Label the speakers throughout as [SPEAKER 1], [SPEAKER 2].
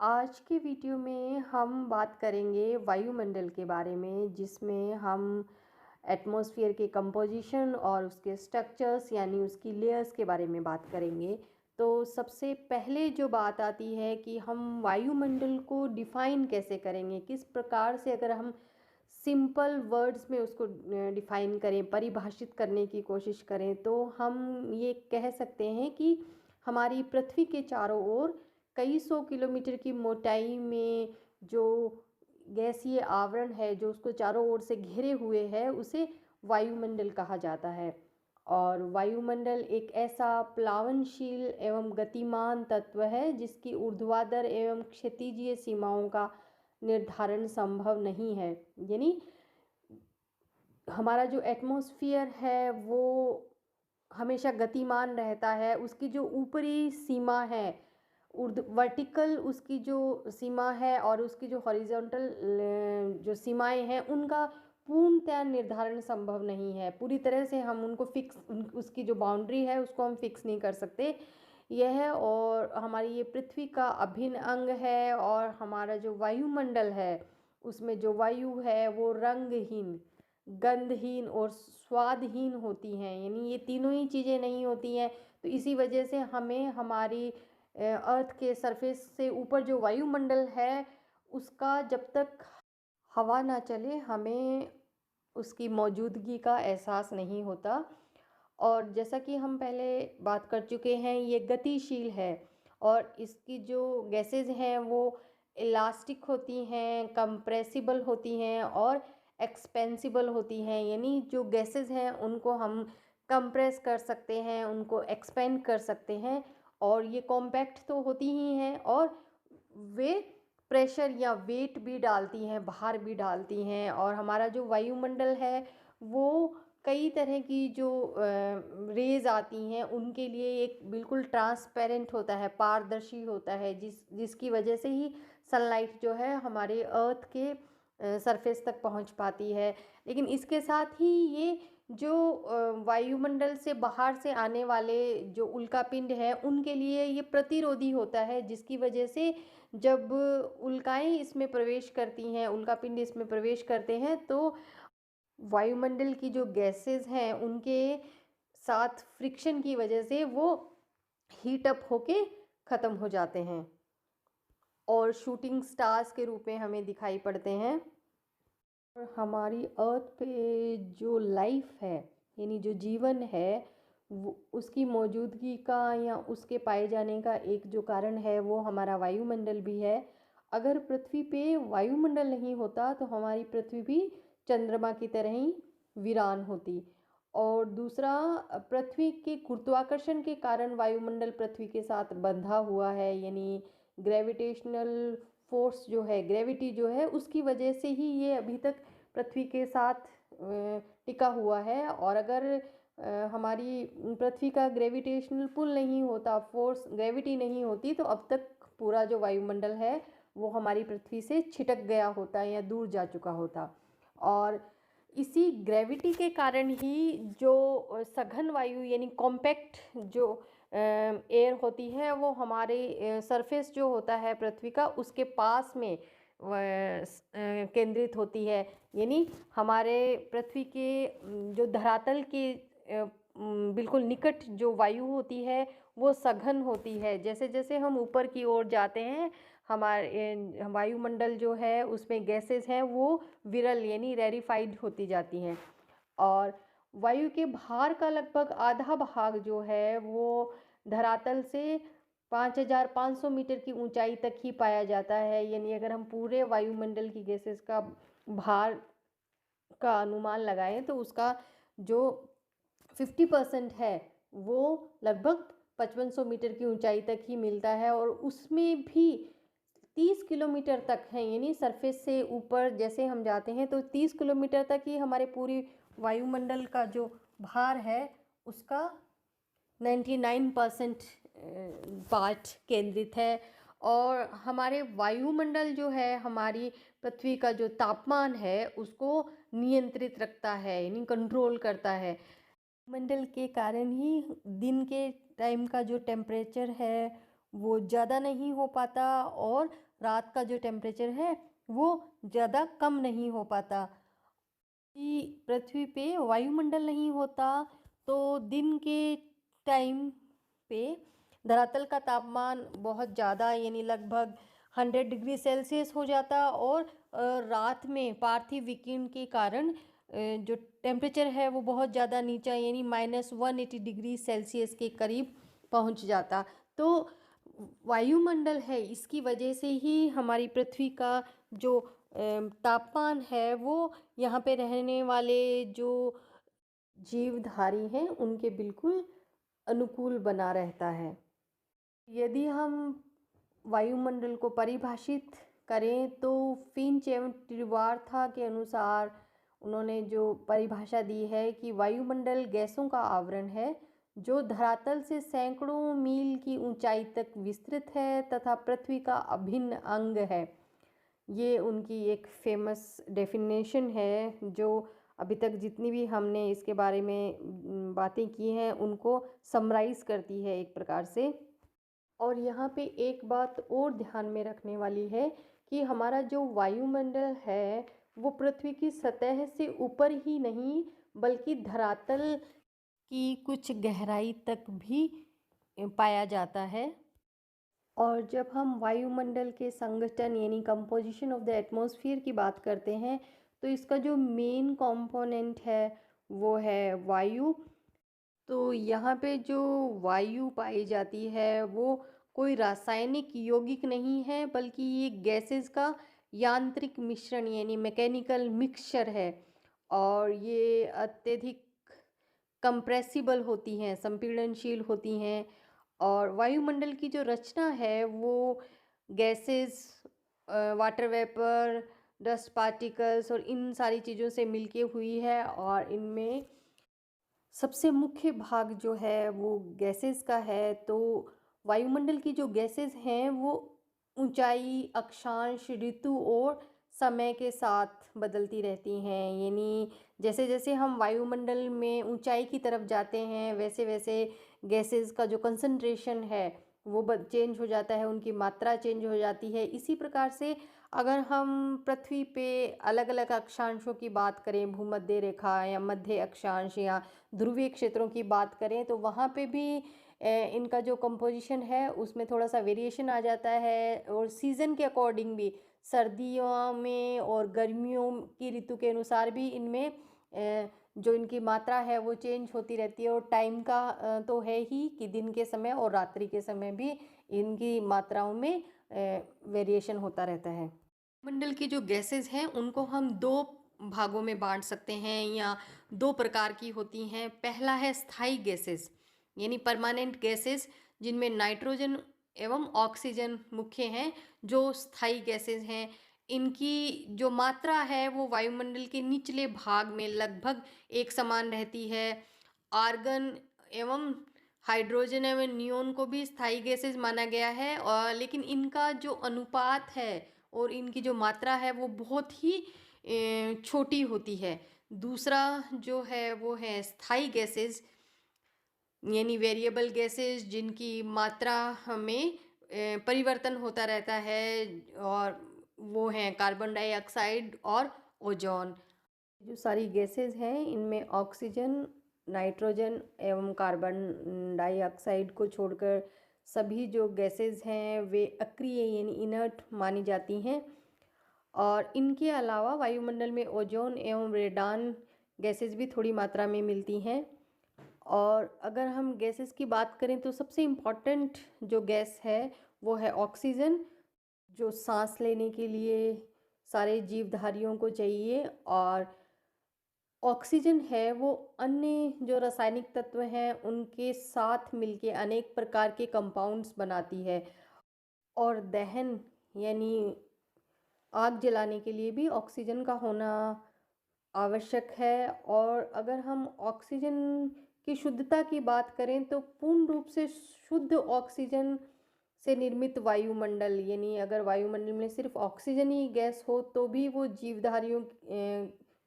[SPEAKER 1] आज के वीडियो में हम बात करेंगे वायुमंडल के बारे में, जिसमें हम एटमॉस्फेयर के कंपोजिशन और उसके स्ट्रक्चर्स यानी उसकी लेयर्स के बारे में बात करेंगे। तो सबसे पहले जो बात आती है कि हम वायुमंडल को डिफ़ाइन कैसे करेंगे, किस प्रकार से अगर हम सिंपल वर्ड्स में उसको डिफ़ाइन करें, परिभाषित करने की कोशिश करें, तो हम ये कह सकते हैं कि हमारी पृथ्वी के चारों ओर कई सौ किलोमीटर की मोटाई में जो गैसीय आवरण है, जो उसको चारों ओर से घेरे हुए है, उसे वायुमंडल कहा जाता है। और वायुमंडल एक ऐसा प्लावनशील एवं गतिमान तत्व है जिसकी ऊर्ध्वाधर एवं क्षैतिजीय सीमाओं का निर्धारण संभव नहीं है। यानी हमारा जो एटमॉस्फेयर है वो हमेशा गतिमान रहता है। उसकी जो ऊपरी सीमा है, वर्टिकल उसकी जो सीमा है और उसकी जो हॉरिजॉन्टल जो सीमाएं हैं, उनका पूर्णतः निर्धारण संभव नहीं है। पूरी तरह से हम उनको उसकी जो बाउंड्री है उसको हम फिक्स नहीं कर सकते। यह और हमारी ये पृथ्वी का अभिन्न अंग है। और हमारा जो वायुमंडल है उसमें जो वायु है वो रंगहीन, गंधहीन और स्वादहीन होती हैं। यानी ये तीनों ही चीज़ें नहीं होती हैं। तो इसी वजह से हमें हमारी अर्थ के सरफेस से ऊपर जो वायुमंडल है उसका जब तक हवा ना चले, हमें उसकी मौजूदगी का एहसास नहीं होता। और जैसा कि हम पहले बात कर चुके हैं, ये गतिशील है और इसकी जो गैसेस हैं वो इलास्टिक होती हैं, कंप्रेसिबल होती हैं और एक्सपेंसिबल होती हैं। यानी जो गैसेस हैं उनको हम कंप्रेस कर सकते हैं, उनको एक्सपेंड कर सकते हैं। और ये कॉम्पैक्ट तो होती ही हैं और वे प्रेशर या वेट भी डालती हैं, भार भी डालती हैं। और हमारा जो वायुमंडल है वो कई तरह की जो रेज़ आती हैं उनके लिए एक बिल्कुल ट्रांसपेरेंट होता है, पारदर्शी होता है, जिसकी वजह से ही सनलाइट जो है हमारे अर्थ के सरफेस तक पहुंच पाती है। लेकिन इसके साथ ही ये जो वायुमंडल से बाहर से आने वाले जो उल्कापिंड है उनके लिए ये प्रतिरोधी होता है, जिसकी वजह से जब उल्काएं इसमें प्रवेश करती हैं, उल्कापिंड इसमें प्रवेश करते हैं, तो वायुमंडल की जो गैसेस हैं उनके साथ फ्रिक्शन की वजह से वो हीट अप होके ख़त्म हो जाते हैं और शूटिंग स्टार्स के रूप में हमें दिखाई पड़ते हैं। और हमारी अर्थ पे जो लाइफ है, यानी जो जीवन है, वो उसकी मौजूदगी का या उसके पाए जाने का एक जो कारण है वो हमारा वायुमंडल भी है। अगर पृथ्वी पे वायुमंडल नहीं होता तो हमारी पृथ्वी भी चंद्रमा की तरह ही वीरान होती। और दूसरा, पृथ्वी के गुरुत्वाकर्षण के कारण वायुमंडल पृथ्वी के साथ बंधा हुआ है। यानी ग्रेविटेशनल फोर्स जो है, ग्रेविटी जो है, उसकी वजह से ही ये अभी तक पृथ्वी के साथ टिका हुआ है। और अगर हमारी पृथ्वी का ग्रेविटेशनल पुल नहीं होता, फोर्स ग्रेविटी नहीं होती, तो अब तक पूरा जो वायुमंडल है वो हमारी पृथ्वी से छिटक गया होता या दूर जा चुका होता। और इसी ग्रेविटी के कारण ही जो सघन वायु यानी कॉम्पैक्ट जो एयर होती है वो हमारे सरफेस जो होता है पृथ्वी का, उसके पास में केंद्रित होती है। यानी हमारे पृथ्वी के जो धरातल के बिल्कुल निकट जो वायु होती है वो सघन होती है। जैसे जैसे हम ऊपर की ओर जाते हैं, हमारे वायुमंडल जो है उसमें गैसेस हैं वो विरल यानी रेरिफाइड होती जाती हैं। और वायु के भार का लगभग आधा भाग जो है वो धरातल से 5500 मीटर की ऊंचाई तक ही पाया जाता है। यानी अगर हम पूरे वायुमंडल की गैसेस का भार का अनुमान लगाएं तो उसका जो 50% है वो लगभग 5500 मीटर की ऊंचाई तक ही मिलता है। और उसमें भी 30 किलोमीटर तक है, यानी सरफेस से ऊपर जैसे हम जाते हैं तो 30 किलोमीटर तक ही हमारे पूरी वायुमंडल का जो भार है उसका 99% पार्ट केंद्रित है। और हमारे वायुमंडल जो है हमारी पृथ्वी का जो तापमान है उसको नियंत्रित रखता है, यानी कंट्रोल करता है। मंडल के कारण ही दिन के टाइम का जो टेम्परेचर है वो ज़्यादा नहीं हो पाता और रात का जो टेम्परेचर है वो ज़्यादा कम नहीं हो पाता। कि पृथ्वी पे वायुमंडल नहीं होता तो दिन के टाइम पे धरातल का तापमान बहुत ज़्यादा यानी लगभग 100 डिग्री सेल्सियस हो जाता और रात में पार्थिव विकिरण के कारण जो टेम्परेचर है वो बहुत ज़्यादा नीचा यानी -180 डिग्री सेल्सियस के करीब पहुंच जाता। तो वायुमंडल है इसकी वजह से ही हमारी पृथ्वी का जो तापमान है वो यहाँ पे रहने वाले जो जीवधारी हैं उनके बिल्कुल अनुकूल बना रहता है। यदि हम वायुमंडल को परिभाषित करें तो फिंच एवं त्रिवार्था के अनुसार उन्होंने जो परिभाषा दी है कि वायुमंडल गैसों का आवरण है जो धरातल से सैकड़ों मील की ऊंचाई तक विस्तृत है तथा पृथ्वी का अभिन्न अंग है। ये उनकी एक फेमस डेफिनेशन है जो अभी तक जितनी भी हमने इसके बारे में बातें की हैं उनको समराइज़ करती है एक प्रकार से। और यहाँ पे एक बात और ध्यान में रखने वाली है कि हमारा जो वायुमंडल है वो पृथ्वी की सतह से ऊपर ही नहीं बल्कि धरातल की कुछ गहराई तक भी पाया जाता है। और जब हम वायुमंडल के संगठन यानी कंपोजिशन ऑफ द एटमॉस्फेयर की बात करते हैं तो इसका जो मेन कंपोनेंट है वो है वायु। तो यहाँ पे जो वायु पाई जाती है वो कोई रासायनिक यौगिक नहीं है बल्कि ये गैसेस का यांत्रिक मिश्रण यानी मैकेनिकल मिक्सचर है। और ये अत्यधिक कंप्रेसिबल होती हैं, संपीड़नशील होती हैं। और वायुमंडल की जो रचना है वो gases, water vapour, dust particles और इन सारी चीज़ों से मिलके हुई है। और इनमें सबसे मुख्य भाग जो है वो गैसेस का है। तो वायुमंडल की जो गैसेस हैं वो ऊंचाई, अक्षांश, ऋतु और समय के साथ बदलती रहती हैं। यानी जैसे जैसे हम वायुमंडल में ऊंचाई की तरफ जाते हैं वैसे वैसे गैसेस का जो कंसंट्रेशन है वो चेंज हो जाता है, उनकी मात्रा चेंज हो जाती है। इसी प्रकार से अगर हम पृथ्वी पे अलग अलग अक्षांशों की बात करें, भूमध्य रेखा या मध्य अक्षांश या ध्रुवीय क्षेत्रों की बात करें तो वहाँ पे भी इनका जो कंपोजिशन है उसमें थोड़ा सा वेरिएशन आ जाता है। और सीज़न के अकॉर्डिंग भी सर्दियों में और गर्मियों की ऋतु के अनुसार भी इनमें जो इनकी मात्रा है वो चेंज होती रहती है। और टाइम का तो है ही कि दिन के समय और रात्रि के समय भी इनकी मात्राओं में वेरिएशन होता रहता है। मंडल की जो गैसेस हैं उनको हम दो भागों में बांट सकते हैं या दो प्रकार की होती हैं। पहला है स्थायी गैसेस यानी परमानेंट गैसेस जिनमें नाइट्रोजन एवं ऑक्सीजन मुख्य हैं। जो स्थायी गैसेस हैं इनकी जो मात्रा है वो वायुमंडल के निचले भाग में लगभग एक समान रहती है। आर्गन एवं हाइड्रोजन एवं नियोन को भी स्थायी गैसेस माना गया है। और लेकिन इनका जो अनुपात है और इनकी जो मात्रा है वो बहुत ही छोटी होती है। दूसरा जो है वो है स्थायी गैसेस यानी वेरिएबल गैसेस जिनकी मात्रा में परिवर्तन होता रहता है। और वो हैं कार्बन डाइऑक्साइड और ओजोन। जो सारी गैसेस हैं इनमें ऑक्सीजन, नाइट्रोजन एवं कार्बन डाइऑक्साइड को छोड़कर सभी जो गैसेस हैं वे अक्रिय यानी इनर्ट मानी जाती हैं। और इनके अलावा वायुमंडल में ओजोन एवं रेडान गैसेस भी थोड़ी मात्रा में मिलती हैं। और अगर हम गैसेस की बात करें तो सबसे इम्पॉर्टेंट जो गैस है वो है ऑक्सीजन, जो सांस लेने के लिए सारे जीवधारियों को चाहिए। और ऑक्सीजन है वो अन्य जो रासायनिक तत्व हैं उनके साथ मिलके अनेक प्रकार के कंपाउंड्स बनाती है। और दहन यानी आग जलाने के लिए भी ऑक्सीजन का होना आवश्यक है। और अगर हम ऑक्सीजन की शुद्धता की बात करें तो पूर्ण रूप से शुद्ध ऑक्सीजन से निर्मित वायुमंडल यानी अगर वायुमंडल में सिर्फ ऑक्सीजन ही गैस हो तो भी वो जीवधारियों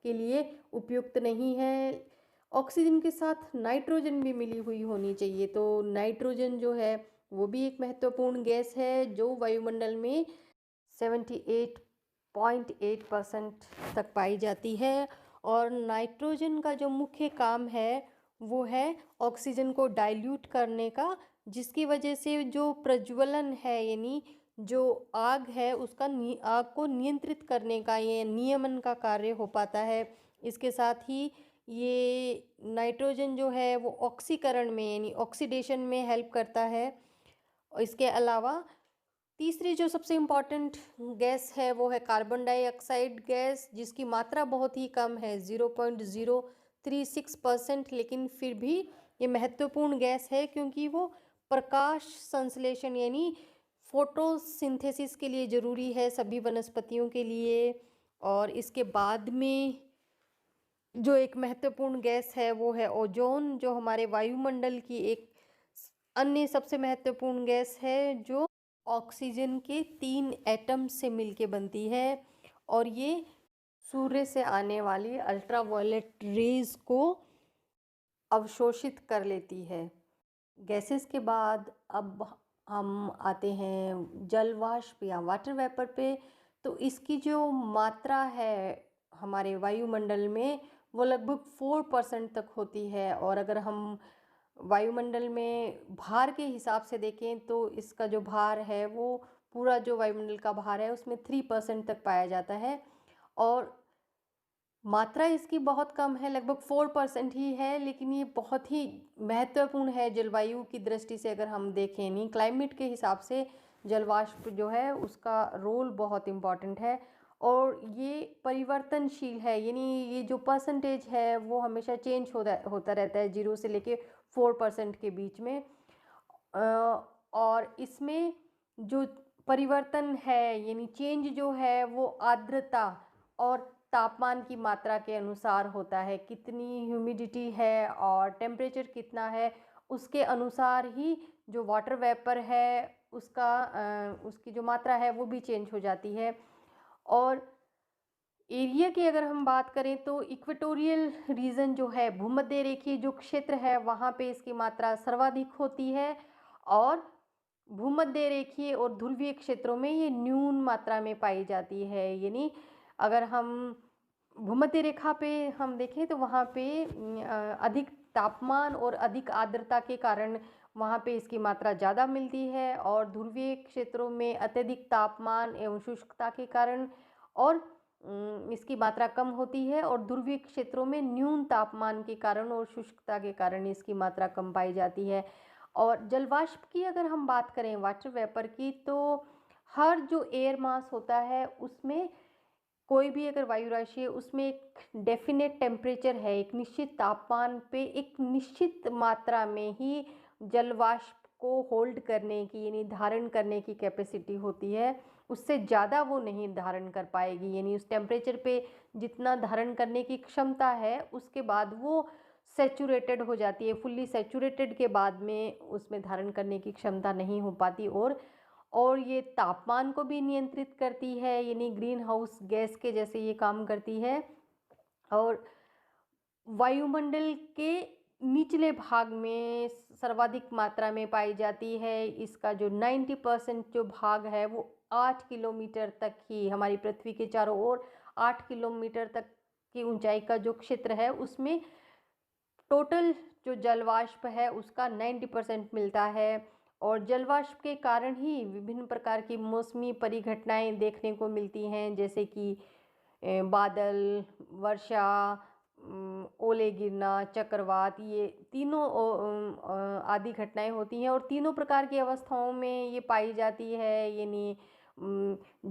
[SPEAKER 1] के लिए उपयुक्त नहीं है। ऑक्सीजन के साथ नाइट्रोजन भी मिली हुई होनी चाहिए। तो नाइट्रोजन जो है वो भी एक महत्वपूर्ण गैस है जो वायुमंडल में 78.8% तक पाई जाती है। और नाइट्रोजन का जो मुख्य काम है वो है ऑक्सीजन को डाइल्यूट करने का, जिसकी वजह से जो प्रज्वलन है यानी जो आग है उसका आग को नियंत्रित करने का, ये नियमन का कार्य हो पाता है। इसके साथ ही ये नाइट्रोजन जो है वो ऑक्सीकरण में यानी ऑक्सीडेशन में हेल्प करता है। और इसके अलावा तीसरी जो सबसे इम्पॉर्टेंट गैस है वो है कार्बन डाइऑक्साइड गैस, जिसकी मात्रा बहुत ही कम है 0.036%, लेकिन फिर भी ये महत्वपूर्ण गैस है क्योंकि वो प्रकाश संश्लेषण यानी फोटोसिंथेसिस के लिए ज़रूरी है सभी वनस्पतियों के लिए। और इसके बाद में जो एक महत्वपूर्ण गैस है वो है ओजोन, जो हमारे वायुमंडल की एक अन्य सबसे महत्वपूर्ण गैस है, जो ऑक्सीजन के 3 एटम से मिलके बनती है। और ये सूर्य से आने वाली अल्ट्रावायलेट रेज को अवशोषित कर लेती है। गैसेस के बाद अब हम आते हैं जल वाष्प या वाटर वेपर पे। तो इसकी जो मात्रा है हमारे वायुमंडल में वो लगभग 4% तक होती है। और अगर हम वायुमंडल में भार के हिसाब से देखें तो इसका जो भार है वो पूरा जो वायुमंडल का भार है उसमें 3% तक पाया जाता है। और मात्रा इसकी बहुत कम है, लगभग 4% ही है, लेकिन ये बहुत ही महत्वपूर्ण है जलवायु की दृष्टि से। अगर हम देखें नहीं क्लाइमेट के हिसाब से जलवाष्प जो है उसका रोल बहुत इम्पॉर्टेंट है। और ये परिवर्तनशील है यानी ये जो परसेंटेज है वो हमेशा चेंज होता रहता है 0 से लेके 4% के बीच में। और इसमें जो परिवर्तन है यानी चेंज जो है वो आर्द्रता और तापमान की मात्रा के अनुसार होता है। कितनी ह्यूमिडिटी है और टेम्परेचर कितना है उसके अनुसार ही जो वाटर वेपर है उसकी जो मात्रा है वो भी चेंज हो जाती है। और एरिया की अगर हम बात करें तो इक्वेटोरियल रीजन जो है भूमध्य रेखीय जो क्षेत्र है वहाँ पे इसकी मात्रा सर्वाधिक होती है। और भूमध्य रेखीय और ध्रुवीय क्षेत्रों में ये न्यून मात्रा में पाई जाती है। यानी अगर हम भूमध्य रेखा पे हम देखें तो वहाँ पे अधिक तापमान और अधिक आर्द्रता के कारण वहाँ पे इसकी मात्रा ज़्यादा मिलती है। और ध्रुवीय क्षेत्रों में अत्यधिक तापमान एवं शुष्कता के कारण और इसकी मात्रा कम होती है। और ध्रुवीय क्षेत्रों में न्यून तापमान के कारण और शुष्कता के कारण इसकी मात्रा कम पाई जाती है। और जलवाष्प की अगर हम बात करें वाटर वेपर की, तो हर जो एयर मास होता है उसमें कोई भी अगर वायु राशि है उसमें एक डेफिनेट टेम्परेचर है, एक निश्चित तापमान पे एक निश्चित मात्रा में ही जलवाष्प को होल्ड करने की यानी धारण करने की कैपेसिटी होती है। उससे ज़्यादा वो नहीं धारण कर पाएगी, यानी उस टेम्परेचर पे जितना धारण करने की क्षमता है उसके बाद वो सैचुरेटेड हो जाती है। फुल्ली सैचुरेटेड के बाद में उसमें धारण करने की क्षमता नहीं हो पाती। और ये तापमान को भी नियंत्रित करती है यानी ग्रीन हाउस गैस के जैसे ये काम करती है। और वायुमंडल के निचले भाग में सर्वाधिक मात्रा में पाई जाती है। इसका जो 90% जो भाग है वो 8 किलोमीटर तक ही हमारी पृथ्वी के चारों ओर 8 किलोमीटर तक की ऊंचाई का जो क्षेत्र है उसमें टोटल जो जलवाष्प है उसका 90% मिलता है। और जलवाष्प के कारण ही विभिन्न प्रकार की मौसमी परिघटनाएं देखने को मिलती हैं, जैसे कि बादल, वर्षा, ओले गिरना, चक्रवात, ये तीनों आदि घटनाएं होती हैं। और तीनों प्रकार की अवस्थाओं में ये पाई जाती है यानी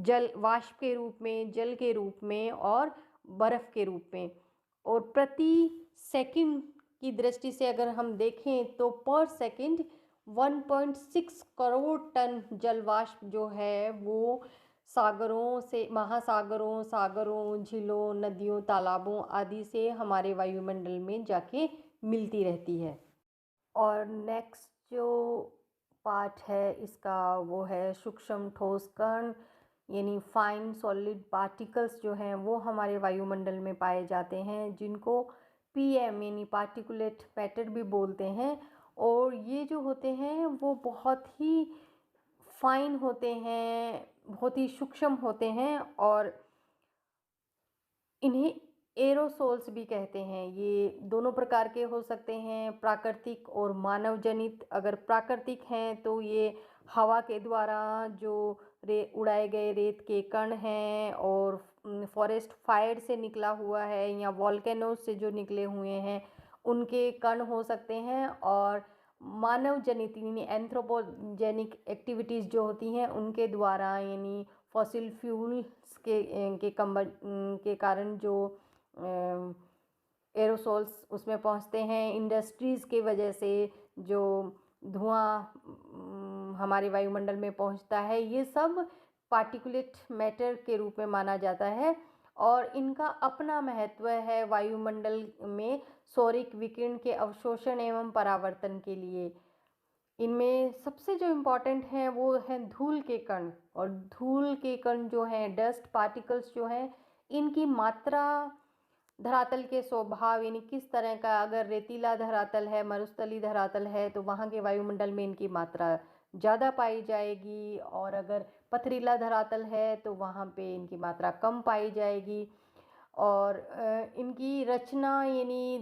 [SPEAKER 1] जल वाष्प के रूप में, जल के रूप में और बर्फ़ के रूप में। और प्रति सेकंड की दृष्टि से अगर हम देखें तो पर सेकंड 1.6 करोड़ टन जलवाष्प जो है वो सागरों से, महासागरों, सागरों, झीलों, नदियों, तालाबों आदि से हमारे वायुमंडल में जाके मिलती रहती है। और नेक्स्ट जो पार्ट है इसका वो है सूक्ष्म ठोस कण यानी फाइन सॉलिड पार्टिकल्स जो हैं वो हमारे वायुमंडल में पाए जाते हैं, जिनको पीएम यानी पार्टिकुलेट मैटर भी बोलते हैं। और ये जो होते हैं वो बहुत ही फाइन होते हैं बहुत ही सूक्ष्म होते हैं और इन्हें एरोसोल्स भी कहते हैं। ये दोनों प्रकार के हो सकते हैं, प्राकृतिक और मानव जनित। अगर प्राकृतिक हैं तो ये हवा के द्वारा जो उड़ाए गए रेत के कण हैं और फॉरेस्ट फायर से निकला हुआ है या वॉल्केनोज से जो निकले हुए हैं उनके कण हो सकते हैं। और मानव जनित यानी एंथ्रोपोजेनिक एक्टिविटीज़ जो होती हैं उनके द्वारा, यानी फॉसिल फ्यूल्स के कारण जो एरोसोल्स उसमें पहुंचते हैं, इंडस्ट्रीज़ के वजह से जो धुआं हमारे वायुमंडल में पहुंचता है, ये सब पार्टिकुलेट मैटर के रूप में माना जाता है। और इनका अपना महत्व है वायुमंडल में सौरिक विकिरण के अवशोषण एवं परावर्तन के लिए। इनमें सबसे जो इम्पोर्टेंट हैं वो हैं धूल के कण। और धूल के कण जो हैं, डस्ट पार्टिकल्स जो हैं, इनकी मात्रा धरातल के स्वभाव, यानी किस तरह का, अगर रेतीला धरातल है, मरुस्थलीय धरातल है तो वहाँ के वायुमंडल में इनकी मात्रा ज़्यादा पाई जाएगी, और अगर पथरीला धरातल है तो वहाँ पे इनकी मात्रा कम पाई जाएगी। और इनकी रचना, यानी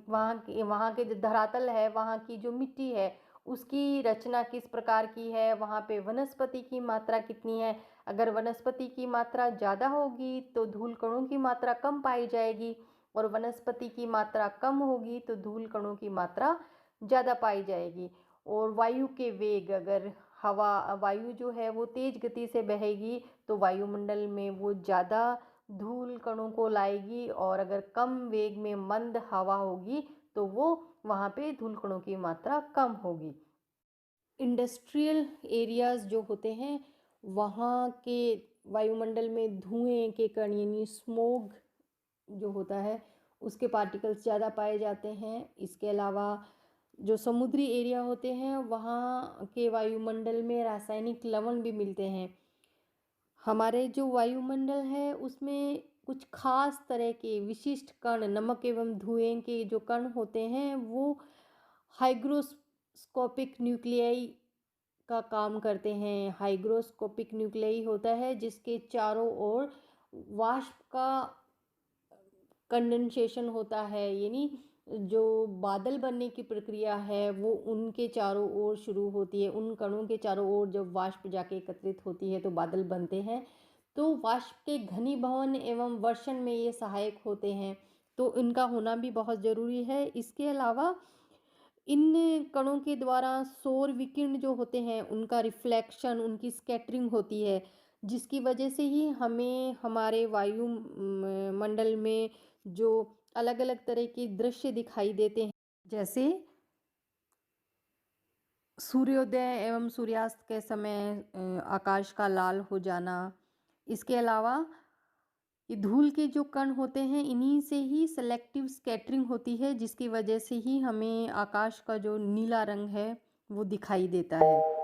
[SPEAKER 1] वहाँ के जो धरातल है, वहाँ की जो मिट्टी है उसकी रचना किस प्रकार की है, वहाँ पे वनस्पति की मात्रा कितनी है। अगर वनस्पति की मात्रा ज़्यादा होगी तो धूल कणों की मात्रा कम पाई जाएगी, और वनस्पति की मात्रा कम होगी तो धूल कणों की मात्रा ज़्यादा पाई जाएगी। और वायु के वेग, अगर वायु जो है वो तेज गति से बहेगी तो वायुमंडल में वो ज़्यादा धूल कणों को लाएगी, और अगर कम वेग में मंद हवा होगी तो वो वहाँ पे धूल कणों की मात्रा कम होगी। इंडस्ट्रियल एरियाज़ जो होते हैं वहाँ के वायुमंडल में धुएं के कण यानी स्मोग जो होता है उसके पार्टिकल्स ज़्यादा पाए जाते हैं। इसके अलावा जो समुद्री एरिया होते हैं वहाँ के वायुमंडल में रासायनिक लवण भी मिलते हैं। हमारे जो वायुमंडल है उसमें कुछ खास तरह के विशिष्ट कण, नमक एवं धुएं के जो कण होते हैं वो हाइग्रोस्कोपिक न्यूक्लियाई का काम करते हैं। हाइग्रोस्कोपिक न्यूक्लियाई होता है जिसके चारों ओर वाष्प का कंडेंसेशन होता है, यानी जो बादल बनने की प्रक्रिया है वो उनके चारों ओर शुरू होती है। उन कणों के चारों ओर जब वाष्प जाके एकत्रित होती है तो बादल बनते हैं। तो वाष्प के घनीभवन एवं वर्षण में ये सहायक होते हैं, तो इनका होना भी बहुत ज़रूरी है। इसके अलावा इन कणों के द्वारा सौर विकिरण जो होते हैं उनका रिफ्लेक्शन, उनकी स्कैटरिंग होती है, जिसकी वजह से ही हमें हमारे मंडल में जो अलग अलग तरह के दृश्य दिखाई देते हैं, जैसे सूर्योदय एवं सूर्यास्त के समय आकाश का लाल हो जाना। इसके अलावा ये धूल के जो कण होते हैं इन्हीं से ही सेलेक्टिव स्कैटरिंग होती है, जिसकी वजह से ही हमें आकाश का जो नीला रंग है वो दिखाई देता है।